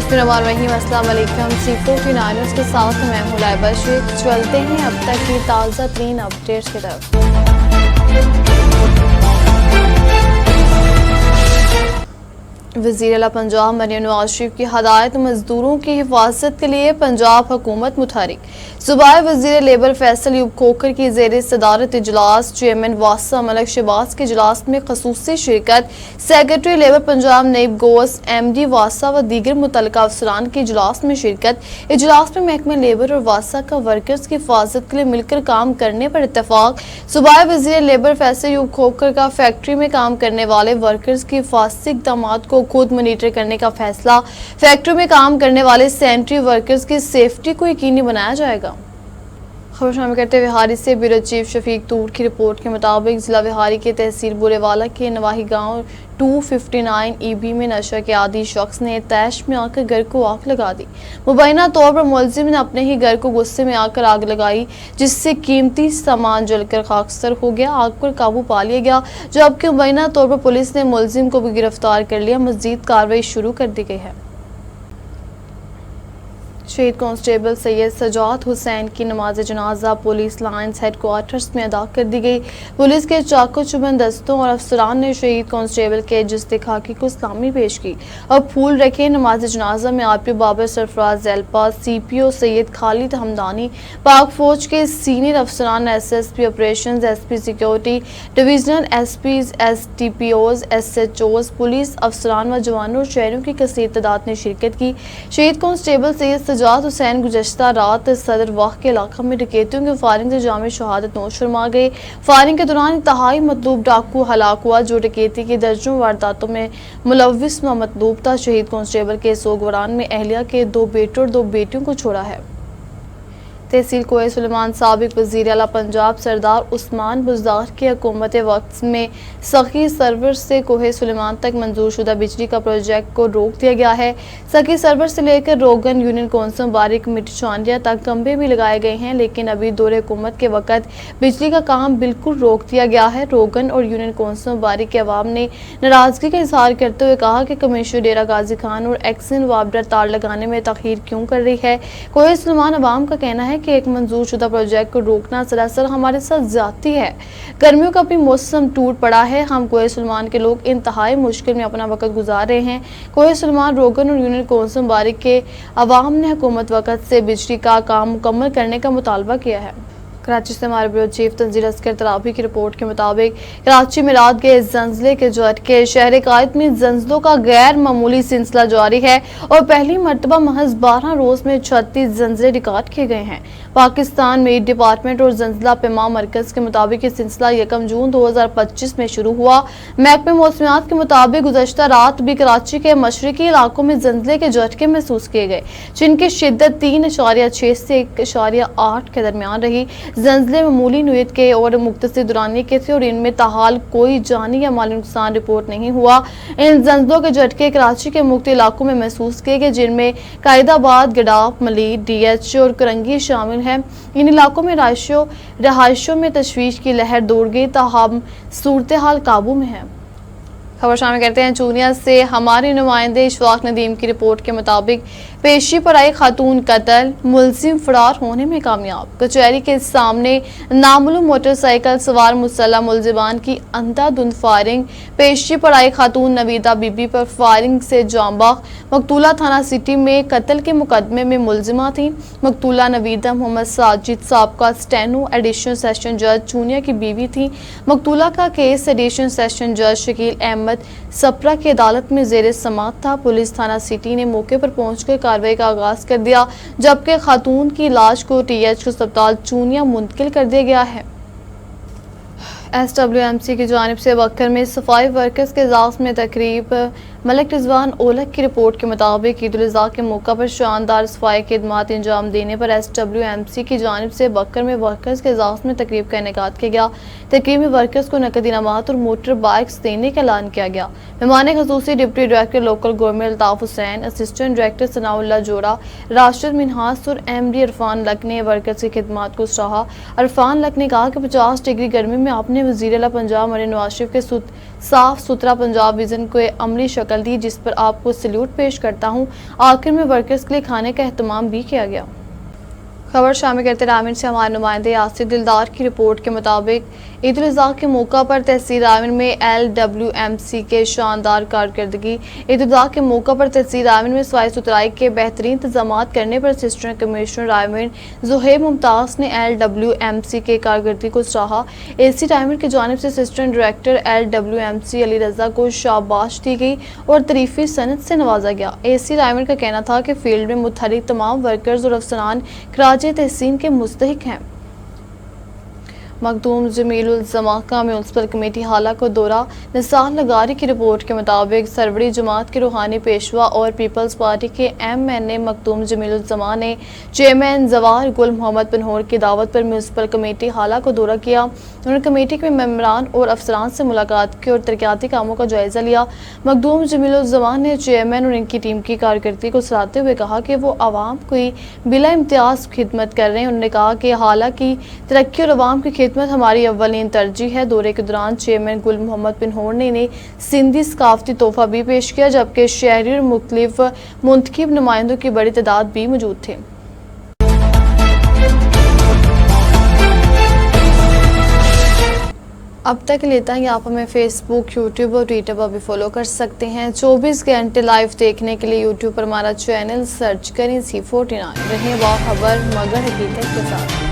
बिस्मिल्लाह रहीम, अस्सलाम वालेकुम। C49 news के साथ मैं हूं लाइबा शेख। चलते हैं अब तक की ताज़ा तरीन अपडेट्स की तरफ। वज़ीर आला पंजाब मरियम नवाज शरीफ की हदायत, मजदूरों की हिफाजत के लिए पंजाब हुकूमत मुतहरिक। सूबाई वज़ीर लेबर फैसल यूब खोखर की ज़ेर सदारत इजलास, चेयरमैन वासा मलक शहबाज के इजलास में खसूसी शिरकत। सेक्रेटरी लेबर पंजाब नईब गोस, MD वासा व दीगर मुतल्लिका अफसरान की इजलास में शिरकत। इजलास में महकमे लेबर और वासा का वर्कर्स की हिफाजत के लिए मिलकर काम करने पर इत्तफाक। सूबाई वज़ीर लेबर फैसल यूब खोखर का फैक्ट्री में काम करने वाले वर्कर्स की हिफाजती इक़दामात को खुद मॉनिटर करने का फैसला। फैक्ट्री में काम करने वाले सैनिटरी वर्कर्स की सेफ्टी को यकीनी बनाया जाएगा। खबर शामिल करते हुए विहारी से ब्यूरो चीफ शफीक तूर की रिपोर्ट के मुताबिक जिला विहारी के तहसील बुरेवाला के नवाही गांव 259 EB में नशा के आदी शख्स ने तैश में आकर घर को आग लगा दी। मुबैना तौर पर मुलजिम ने अपने ही घर को गुस्से में आकर आग लगाई, जिससे कीमती सामान जलकर खाकसर हो गया। आग पर काबू पा लिया गया, जबकि मुबैना तौर पर पुलिस ने मुलजिम को भी गिरफ्तार कर लिया। मजीद कार्रवाई शुरू कर दी गई है। शहीद कांस्टेबल सैयद सजाद हुसैन की नमाज जनाजा पुलिस लाइन्स हेडक्वार्टर्स में अदा कर दी गई। पुलिस के चाको चुबन दस्तों और अफसरान ने शहीद कांस्टेबल के जिस्ते खाकी को सलामी पेश की और फूल रखे। नमाज जनाजा में RP बाबर सरफराज एल्पा, CPO सैयद खालिद हमदानी, पाक फौज के सीनियर अफसरान, SSP operations, SP security, divisional SPs, STPOs, SHOs, police अफसरान व जवानों और शहरों की कसीर तादाद ने शिरकत की। शहीद कांस्टेबल सैयद सजाद हुसैन गुज़श्ता रात सदर वाह के इलाका में डकैतियों के फायरिंग से जामे शहादत नोश फरमा गए। फायरिंग के दौरान इंतहाई मतलूब डाकू हलाक हुआ, जो डकैती की दर्जनों वारदातों में मुलव्विस व मतलूब था। शहीद कांस्टेबल के सोगवारान में अहलिया के 2 बेटों और 2 बेटियों को छोड़ा है। तहसील कोहे सुलेमान साबिक वज़ीर आला पंजाब सरदार उस्मान बुज़दार की हुकूमत वक्त में सखी सर्वर से कोहे सुलेमान तक मंजूर शुदा बिजली का प्रोजेक्ट को रोक दिया गया है। सखी सर्वर से लेकर रोगन यूनियन कौंसल बारिक मिठचांडिया तक खंभे भी लगाए गए हैं, लेकिन अभी दौरे हुकूमत के वक्त बिजली का काम बिल्कुल रोक दिया गया है। रोगन और यूनियन कौंसल बारिक के अवाम ने नाराजगी का इजहार करते हुए कहा कि कमिश्नर डेरा गाजी खान और एक्सन वाबडा तार लगाने में तखीर क्यों कर रही है। कोहे सुलेमान अवाम का कहना है कि एक मंजूर शुदा प्रोजेक्ट को रोकना सरासर हमारे साथ ज्यादती है। गर्मियों का भी मौसम टूट पड़ा है। हम कोहे सुलेमान के लोग इंतहाई मुश्किल में अपना वक्त गुजार रहे हैं। कोहे सुलेमान, रोगन और यूनियन कौंसल बारिक के अवाम ने हुकूमत वक्त से बिजली का काम मुकम्मल करने का मुतालबा किया है। कराची से हमारे ब्यूरो चीफ तंजीर असगर तराबी की रिपोर्ट के मुताबिक कराची में रात गए जंजले के झटके। शहर कायद में जंजलों का गैर मामूली सिलसिला जारी है और पहली मरतबा महज 12 रोज में 36 जंजले रिकॉर्ड किए गए हैं। पाकिस्तान मीट डिपार्टमेंट और जंजला पैमा मरकज के मुताबिक ये सिलसिला 1 जून 2025 में शुरू हुआ। महकमे मौसमियात के मुताबिक गुज़श्ता रात भी कराची के मशरकी इलाकों में जंजले के झटके महसूस किए गए, जिनकी शिद्दत 3.6 से 1.8 के दरमियान रही। जंजले मामूली नोयत के और मुख्तसर दुरानी के थे और इनमें ताहाल कोई जानी या माली नुकसान रिपोर्ट नहीं हुआ। इन जंजलों के झटके कराची के मुख्तलिफ इलाकों में महसूस किए गए, जिनमें कायदाबाद, गडाफ, मलीर, DH और करंगी शामिल हैं। इन इलाकों में रहायशों में तशवीश की लहर दौड़ गई, ताहम सूरत हाल काबू में है। खबर शामिल करते हैं चूनिया से हमारे नुमाइंदे इशफाक नदीम की रिपोर्ट के मुताबिक पेशी पर आई खातून कत्ल, मुलजिम फरार होने में कामयाब। कचहरी के सामने नामालूम मोटरसाइकिल सवार मुसल्लह मुलजिमान की अंधाधुंध फायरिंग। पेशी पर आई खातून नवीदा बीबी पर फायरिंग से जांबाग। मकतूला थाना सिटी में कत्ल के मुकदमे में मुलजिमा थी। मकतूला नवीदा मोहम्मद साजिद साबका स्टेनो एडिशनल सेशन जज चूनिया की बीवी थी। मकतूला का केस एडिशनल सेशन जज शकील अहमद सप्रा की अदालत में जेर समाअत था। पुलिस थाना सिटी ने मौके पर पहुंचकर कार्रवाई का आगाज कर दिया, जबकि खातून की लाश को TH अस्पताल चूनिया मुंतकिल कर दिया गया है। SWMC की जानिब से बक्कर में सफाई वर्कर्स के इजाज़ में तकरीब। मलिक रिजवान ओलक की रिपोर्ट के मुताबिक ईद उल अज़हा के मौका पर शानदार सफाई खिदमात अंजाम देने पर SWMC की जानिब से बक्कर में वर्कर्स के इजाज़ में तकरीब का इनेकाद किया गया। तकरीब में वर्कर्स को नकदी इनामात और मोटर बाइक्स देने का ऐलान किया गया। मेहमान खसूसी deputy director local government Altaf Hussain, assistant director Sanaullah जोरा, राशिद मिनहास और MD इरफान लक ने वर्कर्स की खिदमात को सराहा। इरफान लक ने कहा कि 50 डिग्री गर्मी में आपने ने वज़ीर आला पंजाब मरियम नवाज शरीफ के साफ सुथरा पंजाब विजन को अमली शक्ल दी, जिस पर आपको सल्यूट पेश करता हूँ। आखिर में वर्कर्स के लिए खाने का एहतमाम भी किया गया। खबर शामिल करते रामीन से हमारे नुमाइंदे यासिर दिलदार की रिपोर्ट के मुताबिक ईद उल अज़हा के मौका पर तहसील रामीन में LWMC के शानदार कारकर्दगी। ईद उल अज़हा के मौका पर तहसील रामीन में सफाई सुथराई के बेहतरीन इंतजाम करने पर असिस्टेंट कमिश्नर रामीन ज़ुहैब मुमताज़ ने LWMC के कारकर्दगी को सराहा। AC रामीन की जानिब से assistant director LWMC Ali Raza को शाबाश दी गई और तरीफी सनद से नवाजा गया। AC रामीन का कहना था कि फील्ड में मुतहरिक तमाम वर्कर्स और अफसरान खराजे तहसीन के मुस्तहिक हैं। मखदूम जमीलुल ज़मा का म्यूनसिपल कमेटी हाला को दौरा। निसार लगारी की रिपोर्ट के मुताबिक सरवरी जमात के रूहानी पेशवा और पीपल्स पार्टी के MNA मखदूम जमीलुल ज़मा ने चेयरमैन जवाहर गुल मोहम्मद पनहोर की दावत पर म्यूनसिपल कमेटी हाला को दौरा किया। उन्होंने कमेटी के मेंबरान और अफसरान से मुलाकात की और तरक्याती कामों का जायजा लिया। मखदूम जमीलुल ज़मा ने चेयरमैन और इनकी टीम की कारकर्दगी को सराहते हुए कहा कि वो आवाम की बिला इम्तियाज खिदमत कर रहे हैं। उन्होंने कहा कि हाला की तरक्की और आवाम की खिदमत हमारी अव्वलीन तरजीह है। दौरे के दौरान चेयरमैन गुल मोहम्मद पनहोर ने इन्हें सिंधी सकाफती तोहफा भी पेश किया, जबकि शहरी और मुख्तलिफ मुंतखब नुमाइंदों की बड़ी तादाद भी मौजूद थे। अब तक लेता है। आप हमें फेसबुक, यूट्यूब और ट्विटर पर भी फॉलो कर सकते हैं। 24 घंटे लाइव देखने के लिए यूट्यूब पर हमारा चैनल सर्च करें C49। रहें बाखबर मगर हकीकत के साथ।